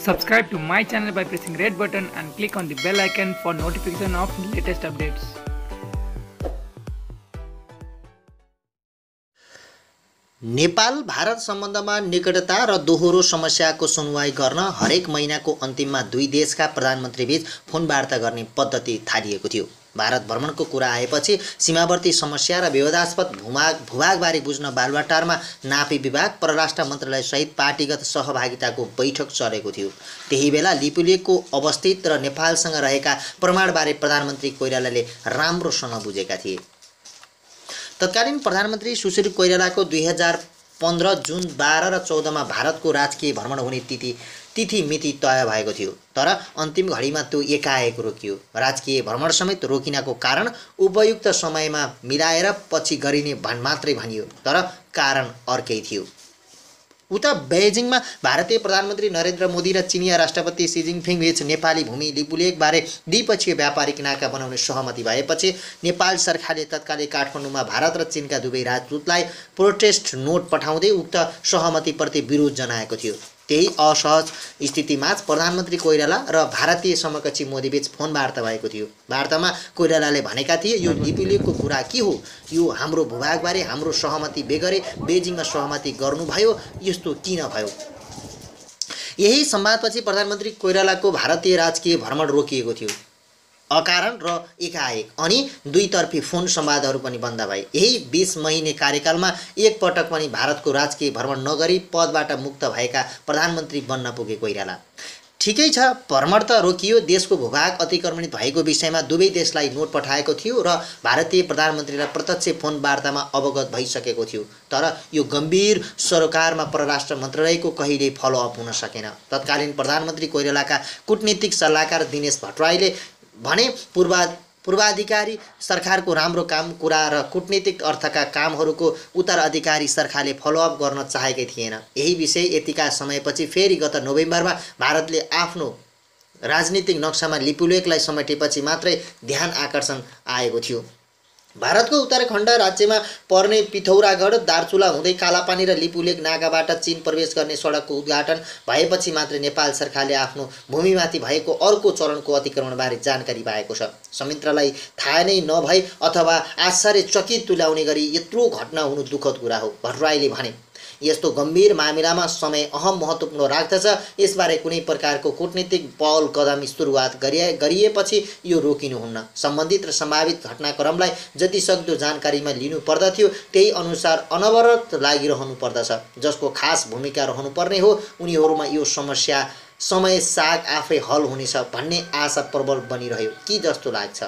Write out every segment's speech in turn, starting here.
Subscribe to my channel by pressing red button and click on the bell icon for notification of latest updates. Nepal Bharat सम्बन्धमा निकटता र दोहोरो समस्याको सुनवाई गर्न हरेक महिनाको अन्तिममा दुई देशका प्रधानमन्त्रीबीच फोन वार्ता गर्ने पद्धति थालिएको थियो। भारत भ्रमणको कुरा आएपछि सीमावर्ती समस्या र विवादास्पद भूभागबारे बुझ्न बालुवाटारमा नापी विभाग परराष्ट्र मन्त्रालय सहित पार्टीगत सहभागिताको बैठक चलेको थियो। त्यही बेला लिपुलेखको अवस्थित र नेपालसँग रहेका प्रमाणबारे प्रधानमन्त्री कोइरालाले राम्रोसँग बुझेका थिए। तत्कालीन प्रधानमन्त्री सुशील कोइरालाको 2015 जुन 12 र 14 मा भारतको राजकीय भ्रमण हुने तिथि मिति तय भएको थियो, तर अन्तिम घडीमा त्यो एकाएक रोकियो। राजकीय भ्रमण समेत रोकिनको कारण उपयुक्त समयमा मिलाएर पछि गरिने मात्रै भनियो, तर कारण अर्कै थियो। उता बेजिङमा भारतीय प्रधानमन्त्री नरेन्द्र मोदी र चिनिया राष्ट्रपति सी जिनपिङ बीच नेपाली भूमि लिपुलेखबारे द्विपक्षीय व्यापारिक नाका बनाउने सहमति भएपछि नेपाल सरकारले तत्कालै काठमाडौँमा भारत र चीनका दुवै राजदूतलाई प्रोटेस्ट नोट पठाउँदै उक्त सहमतिप्रति विरोध जनाएको थियो। त्यही असहज स्थितिमा प्रधानमन्त्री कोइराला र भारतीय समकक्षी मोदीबीच फोन वार्ता भएको थियो। वार्तामा कोइरालाले भनेका थिए, यो लिपुलेखको कुरा के हो, यो हाम्रो भूभागबारे हाम्रो सहमति बेगरे बेजिङमा सहमति गर्नुभयो, यस्तो किन भयो। यही संवादपछि प्रधानमन्त्री कोइरालाको भारतीय राजकीय भ्रमण रोकिएको थियो अकारण र एकाएक, अनि दुईतर्फी फोन संवादहरू पनि बन्द भए। यही 20 महिने कार्यकालमा एक पटक पनि भारतको राजकीय भ्रमण नगरी पदबाट मुक्त भएका प्रधानमन्त्री बन्न पुगे कोइराला। ठिकै छ, भ्रमण त रोकियो, देशको भूभाग अतिक्रमणित भएको विषयमा दुवै देशलाई नोट पठाएको थियो र भारतीय प्रधानमन्त्रीलाई प्रत्यक्ष फोन वार्तामा अवगत भइसकेको थियो, तर यो गम्भीर सरोकारमा परराष्ट्र मन्त्रालयको कहिल्यै फलोअप हुन सकेन। तत्कालीन प्रधानमन्त्री कोइरालाका कूटनीतिक सल्लाहकार दिनेश भट्टराईले भने पूर्वाधिकारी सरकारको राम्रो काम कुरा र कूटनीतिक अर्थका कामहरूको उत्तराधिकारी सरकारले फलोअप गर्न चाहेकै थिएन। यही विषय यतिका समयपछि फेरि गत नोभेम्बरमा भारतले आफ्नो राजनीतिक नक्सामा लिपुलेखलाई समेटेपछि मात्रै ध्यान आकर्षण आएको थियो। भारतको उत्तराखण्ड राज्यमा पर्ने पिथौरागढ दार्चुला हुँदै कालापानी र लिपुलेख नाकाबाट चीन प्रवेश गर्ने सडकको उद्घाटन भएपछि मात्र नेपाल सरकारले आफ्नो भूमिमाथि भएको अर्को चरणको अतिक्रमणबारे जानकारी पाएको छ। संयन्त्रलाई थाहा नै नभई अथवा आश्चर्यचकित तुल्याउने गरी यत्रो घटना हुनु दुःखद कुरा हो। भट्टराईले भने, यस्तो गम्भीर मामिलामा समय अहम महत्त्वपूर्ण राख्दछ। यसबारे कुनै प्रकारको कूटनीतिक पहल कदमी सुरुवात गरिएपछि यो रोकिनुहुन्न। सम्बन्धित र सम्भावित घटनाक्रमलाई जतिसक्दो जानकारीमा लिनु पर्दथ्यो, त्यही अनुसार अनवरत लागिरहनु पर्दछ। जसको खास भूमिका रहनुपर्ने हो, उनीहरूमा यो समस्या समय साग आफै हल हुनेछ भन्ने आशा प्रबल बनिरह्यो कि जस्तो लाग्छ।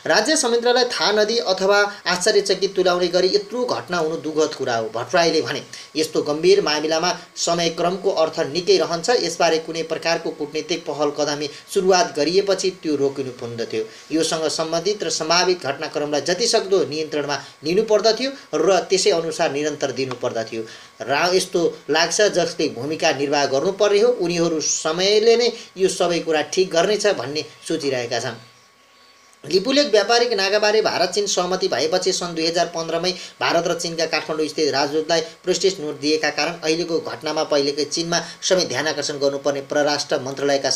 राज्य संयन्त्रलाई थाहा नदिई अथवा आश्चर्यचकित तुल्याउने गरी यत्रो घटना हुनु दुःखद कुरा हो। भट्टराईले भने, यस्तो गम्भीर मामिलामा समयक्रमको अर्थ निकै रहन्छ। यसबारे कुनै प्रकारको कूटनीतिक पहल कदमी सुरुवात गरिएपछि त्यो रोकिनु पर्दथ्यो। योसँग सम्बन्धित र सम्भावित घटनाक्रमलाई जतिसक्दो नियन्त्रणमा लिनुपर्दथ्यो र त्यसै अनुसार निरन्तर दिनुपर्दथ्यो। यस्तो लाग्छ जसले भूमिका निर्वाह गर्नुपर्ने हो, उनीहरू समयले नै यो सबै कुरा ठिक गर्नेछ भन्ने सोचिरहेका छन्। लिपुलेख व्यापारिक नाकाबारे भारत चीन सहमति भएपछि सन् 2015 मै भारत र चीनका काठमाडौँ स्थित राजदूतलाई प्रोटेस्ट नोट दिएका कारण अहिलेको घटनामा पहिलेकै चीनमा समेत ध्यान आकर्षण गर्नुपर्ने परराष्ट्र मन्त्रालयका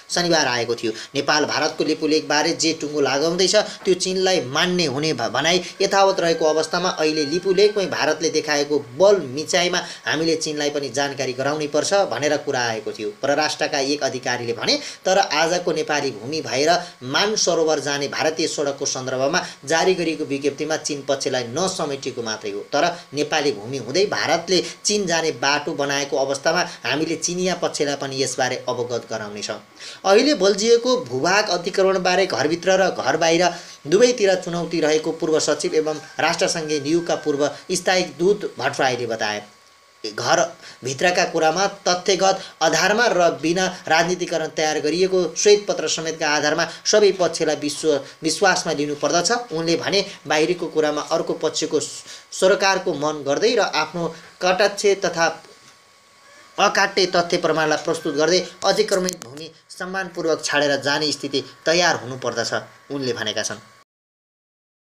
शनिबार आएको थियो। नेपाल भारतको लिपुलेखबारे जे टुङ्गो लगाउँदैछ त्यो चीनलाई मान्ने हुने भनाइ यथावत रहेको अवस्थामा अहिले लिपुलेखमै भारतले देखाएको बल मिचाइमा हामीले चीनलाई पनि जानकारी गराउनै पर्छ भनेर कुरा आएको थियो। परराष्ट्रका एक अधिकारीले भने, तर आजको नेपाली भूमि भएर मानसरोवर जाने भारतीय सडकको सन्दर्भमा जारी गरिएको विज्ञप्तिमा चीन पक्षलाई नसमेटिएको मात्रै हो, तर नेपाली भूमि हुँदै भारतले चीन जाने बाटो बनाएको अवस्थामा हामीले चिनिया पक्षलाई पनि यसबारे अवगत गराउनेछौँ। अहिले बल्झिएको भूभाग अतिक्रमणबारे घरभित्र र घर बाहिर दुवैतिर चुनौती रहेको पूर्व सचिव एवं राष्ट्रसङ्घीय नियोगका पूर्व स्थायी दूत भट्टराईले बताए। घर भित्रका कुरामा तथ्यगत आधारमा र बिना राजनीतिकरण तयार गरिएको श्वेतपत्र समेतका आधारमा सबै पक्षलाई विश्वासमा लिनुपर्दछ। उनले भने, बाहिरको कुरामा अर्को पक्षको सरोकारको मन गर्दै र आफ्नो कटाक्ष तथा अकाट्य तथ्य प्रमाणलाई प्रस्तुत गर्दै अतिक्रमित भूमि सम्मानपूर्वक छाडेर जाने स्थिति तयार हुनुपर्दछ, उनले भनेका छन्।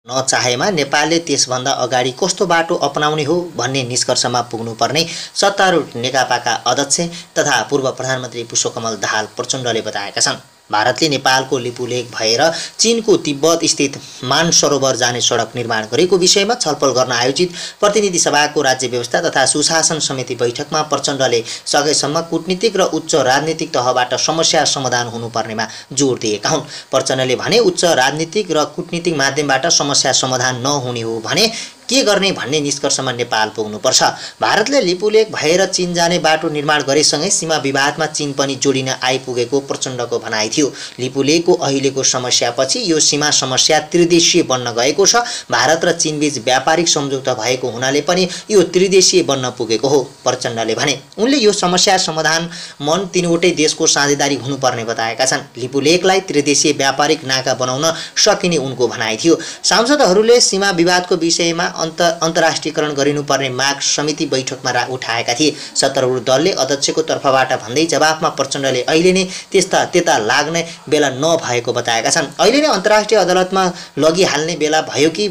नचाहेमा नेपालले त्यसभन्दा अगाडि कस्तो बाटो अपनाउने हो भन्ने निष्कर्षमा पुग्नुपर्ने सत्तारूढ नेकपाका अध्यक्ष तथा पूर्व प्रधानमन्त्री पुष्पकमल दाहाल प्रचण्डले बताएका छन्। भारतले नेपालको लिपुलेक भएर चीनको तिब्बत स्थित मानसरोवर जाने सडक निर्माण गरेको विषयमा छलफल गर्न आयोजित प्रतिनिधि सभाको राज्य व्यवस्था तथा सुशासन समिति बैठकमा प्रचण्डले सकेसम्म कूटनीतिक र उच्च राजनीतिक तहबाट समस्या समाधान हुनुपर्नेमा जोड दिएका हुन्। प्रचण्डले भने उच्च राजनीतिक र कूटनीतिक माध्यमबाट समस्या समाधान नहुने हो भने के गर्ने भन्ने निष्कर्षमा नेपाल पुग्नुपर्छ। भारतले लिपुलेक भएर चीन जाने बाटो निर्माण गरेसँगै सीमा विवादमा चीन पनि जोडिन आइपुगेको प्रचण्डको भनाइ थियो। लिपुलेकको अहिलेको समस्यापछि यो सीमा समस्या त्रिदेशीय बन्न गएको छ। भारत र चीनबीच व्यापारिक सम्झौता भएको हुनाले पनि यो त्रिदेशीय बन्न पुगेको हो, प्रचण्डले भने। उनले यो समस्या समाधान मन तीनवटै देशको साझेदारी हुनुपर्ने बताएका छन्। लिपुलेकलाई त्रिदेशीय व्यापारिक नाका बनाउन सकिने उनको भनाइ थियो। सांसदहरूले सीमा विवादको विषयमा अन्तर्राष्ट्रियकरण गरिनुपर्ने माग समिति बैठकमा उठाएका थिए। सत्तारूढ दलले अध्यक्षको तर्फबाट भन्दै जवाफमा प्रचण्डले अहिले नै त्यता लाग्ने बेला नभएको बताएका छन्। अहिले नै अन्तर्राष्ट्रिय अदालतमा लगिहाल्ने बेला भयो कि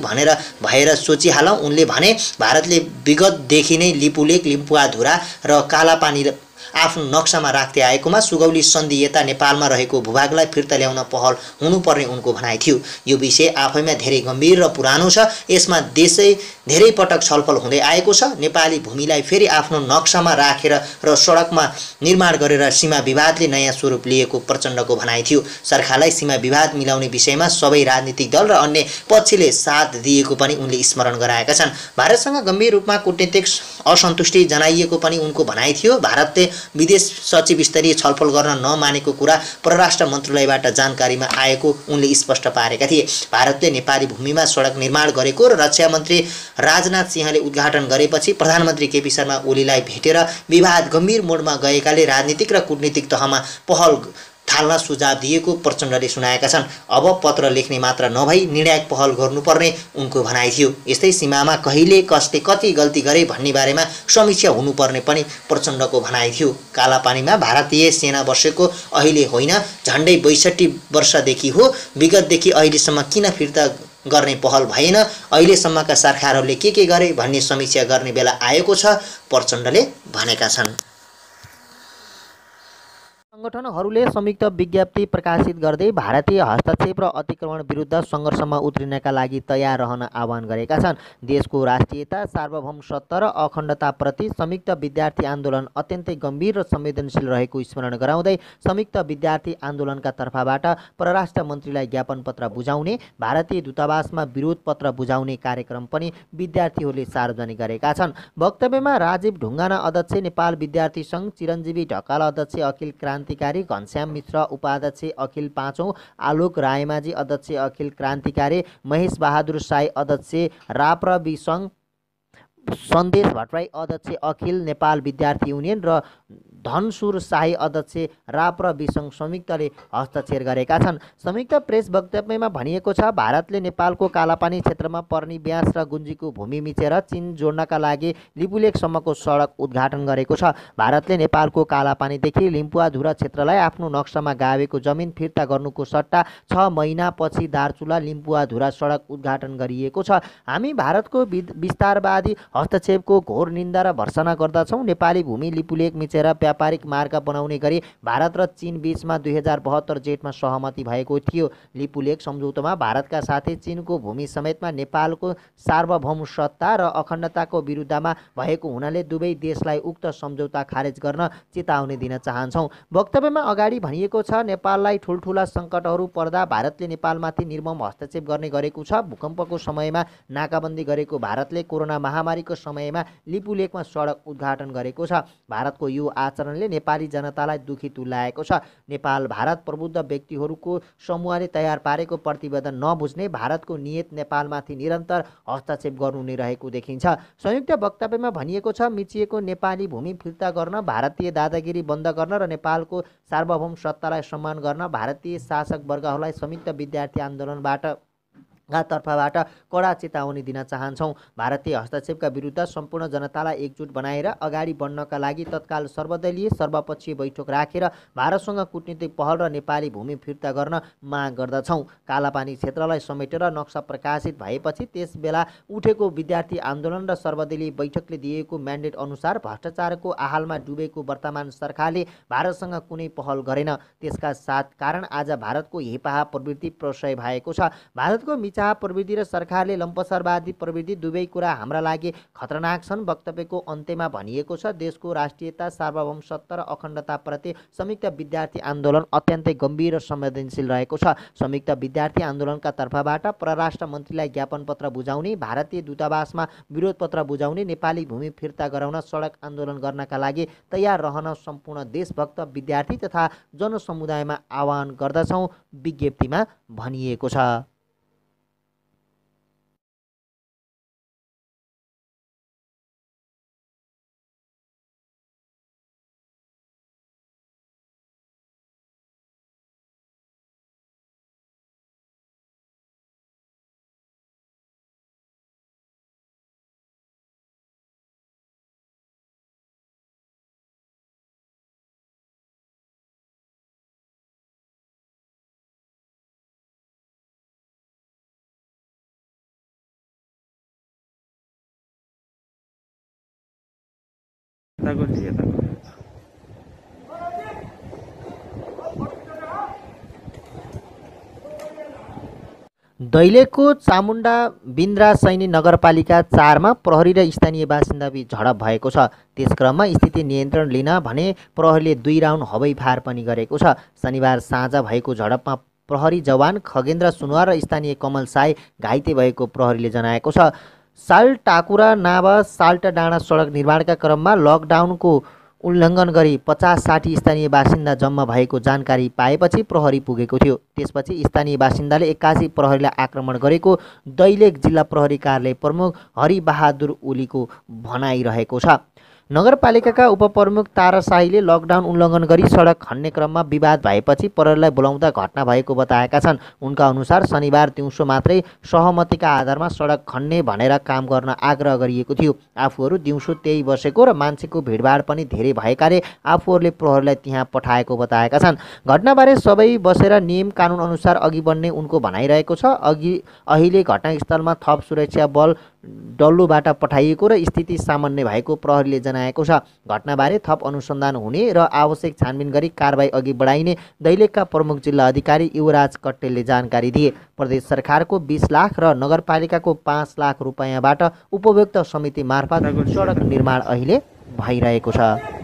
भएर सोचिहालौँ। उनले भने भारतले विगतदेखि नै लिपुलेक, लिम्पुवाधुरा र कालापानी आफ्नो नक्सामा राख्दै आएकोमा सुगौली सन्धि यता नेपालमा रहेको भूभागलाई फिर्ता ल्याउन पहल हुनुपर्ने उनको भनाइ थियो। यो विषय आफैमा धेरै गम्भीर र पुरानो छ। यसमा देशै धेरै पटक छलफल हुँदै आएको छ। नेपाली भूमिलाई फेरि आफ्नो नक्सामा राखेर र सडकमा निर्माण गरेर सीमा विवादले नयाँ स्वरूप लिएको प्रचण्डको भनाइ थियो। सरकारलाई सीमा विवाद मिलाउने विषयमा सबै राजनीतिक दल र अन्य पक्षले साथ दिएको पनि उनले स्मरण गराएका छन्। भारतसँग गम्भीर रूपमा कूटनीतिक असन्तुष्टि जनाइएको पनि उनको भनाइ थियो। भारतले विदेश सचिव स्तरीय छलफल गर्न नमानेको कुरा परराष्ट्र मन्त्रालयबाट जानकारीमा आएको उनले स्पष्ट पारेका थिए। भारतले नेपाली भूमिमा सडक निर्माण गरेको र रक्षा मन्त्री राजनाथ सिंहले उद्घाटन गरेपछि प्रधानमन्त्री केपी शर्मा ओलीलाई भेटेर विवाद गम्भीर मोडमा गएकाले राजनीतिक र कूटनीतिक तहमा पहल थाल्न सुझाव दिएको प्रचण्डले सुनाएका छन्। अब पत्र लेख्ने मात्र नभई निर्णायक पहल गर्नुपर्ने उनको भनाइ थियो। यस्तै सीमामा कहिले कसले कति गल्ती गरे भन्ने बारेमा समीक्षा हुनुपर्ने पनि प्रचण्डको भनाइ थियो। कालापानीमा भारतीय सेना बसेको अहिले होइन, झन्डै 62 वर्षदेखि हो। विगतदेखि अहिलेसम्म किन फिर्ता गर्ने पहल भएन, अहिलेसम्मका सरकारहरूले के गरे भन्ने समीक्षा गर्ने बेला आएको छ, प्रचण्डले भनेका छन्। सङ्गठनहरूले संयुक्त विज्ञप्ति प्रकाशित गर्दै भारतीय हस्तक्षेप र अतिक्रमण विरुद्ध सङ्घर्षमा उत्रिनका लागि तयार रहन आह्वान गरेका छन्। देशको राष्ट्रियता, सार्वभौमसत्ता र अखण्डताप्रति संयुक्त विद्यार्थी आन्दोलन अत्यन्तै गम्भीर र संवेदनशील रहेको स्मरण गराउँदै संयुक्त विद्यार्थी आन्दोलनका तर्फबाट परराष्ट्र मन्त्रीलाई ज्ञापन पत्र बुझाउने, भारतीय दूतावासमा विरोध पत्र बुझाउने कार्यक्रम पनि विद्यार्थीहरूले सार्वजनिक गरेका छन्। वक्तव्यमा राजीव ढुङ्गाना अध्यक्ष नेपाल विद्यार्थी सङ्घ, चिरञ्जीवी ढकाल अध्यक्ष अखिल क्रान्तिकारी, घनश्याम मिश्र उपाध्यक्ष अखिल पाँचौं, आलोक रायमाझी अध्यक्ष अखिल क्रान्तिकारी, महेश बहादुर साई अध्यक्ष राप्रवि सङ्घ, सन्देश भट्टराई अध्यक्ष अखिल नेपाल विद्यार्थी युनियन र धनसुर शाही अध्यक्ष राप्रवि सङ्घ संयुक्तले हस्तक्षेप गरेका छन्। संयुक्त प्रेस वक्तव्यमा भनिएको छ, भारतले नेपालको कालापानी क्षेत्रमा पर्ने ब्यास र गुन्जीको भूमि मिचेर चीन जोड्नका लागि लिपुलेकसम्मको सडक उद्घाटन गरेको छ। भारतले नेपालको कालापानीदेखि लिम्पुवाधुरा क्षेत्रलाई आफ्नो नक्सामा गाभेको जमिन फिर्ता गर्नुको सट्टा 6 महिनापछि दार्चुला लिम्पुवाधुरा सडक उद्घाटन गरिएको छ। हामी भारतको विस्तारवादी हस्तक्षेपको घोर निन्दा र भर्त्सना गर्दछौँ। नेपाली भूमि लिपुलेक मिचेर व्यापारिक मार्ग बनाउने गरी भारत र चीन बीचमा 2072 जेठमा सहमति भएको थियो। लिपुलेक सम्झौतामा भारतका साथै चीनको भूमि समेतमा नेपालको सार्वभौमसत्ता र अखण्डताको विरुद्धमा भएको हुनाले दुवै देशलाई उक्त सम्झौता खारेज गर्न चेतावनी दिन चाहन्छौँ। वक्तव्यमा अगाडि भनिएको छ, नेपाललाई ठुल्ठुला सङ्कटहरू पर्दा भारतले नेपालमाथि निर्मम हस्तक्षेप गर्ने गरेको छ। भूकम्पको समयमा नाकाबन्दी गरेको भारतले कोरोना महामारीको समयमा लिपुलेकमा सडक उद्घाटन गरेको छ। भारतको यो आचरणले नेपाली जनतालाई दुखी तुल्याएको छ। नेपाल भारत प्रबुद्ध व्यक्तिहरूको समूहले तयार पारेको प्रतिवेदन नबुझ्ने भारतको नियत नेपालमाथि निरन्तर हस्तक्षेप गर्नु नै रहेको देखिन्छ। संयुक्त वक्तव्यमा भनिएको छ, मिचिएको नेपाली भूमि फिर्ता गर्न, भारतीय दादागिरी बन्द गर्न र नेपालको सार्वभौम सत्तालाई सम्मान गर्न भारतीय शासक वर्गहरूलाई संयुक्त विद्यार्थी आन्दोलनबाट तर्फबाट कडा चेतावनी दिन चाहन्छौँ। भारतीय हस्तक्षेपका विरुद्ध सम्पूर्ण जनतालाई एकजुट बनाएर अगाडि बढ्नका लागि तत्काल सर्वदलीय सर्वपक्षीय बैठक राखेर भारतसँग कूटनीतिक पहल र नेपाली भूमि फिर्ता गर्न माग गर्दछौँ। कालापानी क्षेत्रलाई समेटेर नक्सा प्रकाशित भएपछि त्यसबेला उठेको विद्यार्थी आन्दोलन र सर्वदलीय बैठकले दिएको म्यान्डेट अनुसार भ्रष्टाचारको आहालमा डुबेको वर्तमान सरकारले भारतसँग कुनै पहल गरेन। त्यसका साथ कारण आज भारतको हेपाहा प्रवृत्ति प्रशय भएको छ। भारतको मिचाहा प्रवृत्ति र सरकारले लम्पसरवादी प्रवृत्ति दुवै कुरा हाम्रा लागि खतरनाक छन्। वक्तव्यको अन्त्यमा भनिएको छ, देशको राष्ट्रियता, सार्वभौमसत्ता र अखण्डताप्रति संयुक्त विद्यार्थी आन्दोलन अत्यन्तै गम्भीर र संवेदनशील रहेको छ। संयुक्त विद्यार्थी आन्दोलनका तर्फबाट परराष्ट्र मन्त्रीलाई ज्ञापन पत्र बुझाउने, भारतीय दूतावासमा विरोध पत्र बुझाउने, नेपाली भूमि फिर्ता गराउन सडक आन्दोलन गर्नका लागि तयार रहन सम्पूर्ण देशभक्त विद्यार्थी तथा जनसमुदायमा आह्वान गर्दछौँ, विज्ञप्तिमा भनिएको छ। दैलेखको चामुण्डा बिन्द्रा सैनी नगरपालिका 4 मा प्रहरी र स्थानीय बासिन्दाबीच झडप भएको छ। त्यस क्रममा स्थिति नियन्त्रण लिन भने प्रहरीले 2 राउन्ड हवाई फायर पनि गरेको छ। शनिबार साँझ भएको झडपमा प्रहरी जवान खगेन्द्र सुनवार र स्थानीय कमल साई घाइते भएको प्रहरीले जनाएको छ। सालटाकुरा नाभा साल्टा डाँडा सडक निर्माणका क्रममा लकडाउनको उल्लङ्घन गरी 50-60 स्थानीय बासिन्दा जम्मा भएको जानकारी पाएपछि प्रहरी पुगेको थियो। त्यसपछि स्थानीय बासिन्दाले 81 प्रहरीलाई आक्रमण गरेको दैलेख जिल्ला प्रहरी कार्यालय प्रमुख हरिबहादुर ओलीको भनाइरहेको छ। नगरपालिकाका उपप्रमुख तारा शाहीले लकडाउन उल्लङ्घन गरी सडक खन्ने क्रममा विवाद भएपछि प्रहरीलाई बोलाउँदा घटना भएको बताएका छन्। उनका अनुसार शनिबार दिउँसो मात्रै सहमतिका आधारमा सडक खन्ने भनेर काम गर्न आग्रह गरिएको थियो। आफूहरू दिउँसो त्यही बसेको र मान्छेको भिडभाड पनि धेरै भएकाले आफूहरूले प्रहरीलाई त्यहाँ पठाएको बताएका छन्। घटनाबारे सबै बसेर नियम कानुन अनुसार अघि बढ्ने उनको भनाइरहेको छ। अहिले घटनास्थलमा थप सुरक्षा बल डल्लोबाट पठाइएको र स्थिति सामान्य भएको प्रहरीले जनाएको छ। घटनाबारे थप अनुसन्धान हुने र आवश्यक छानबिन गरी कारबाही अघि बढाइने दैलेखका प्रमुख जिल्ला अधिकारी युवराज कट्टेलले जानकारी दिए। प्रदेश सरकारको 20 लाख र नगरपालिकाको 5 लाख रुपैयाँबाट उपभोक्ता समिति मार्फत सडक निर्माण अहिले भइरहेको छ।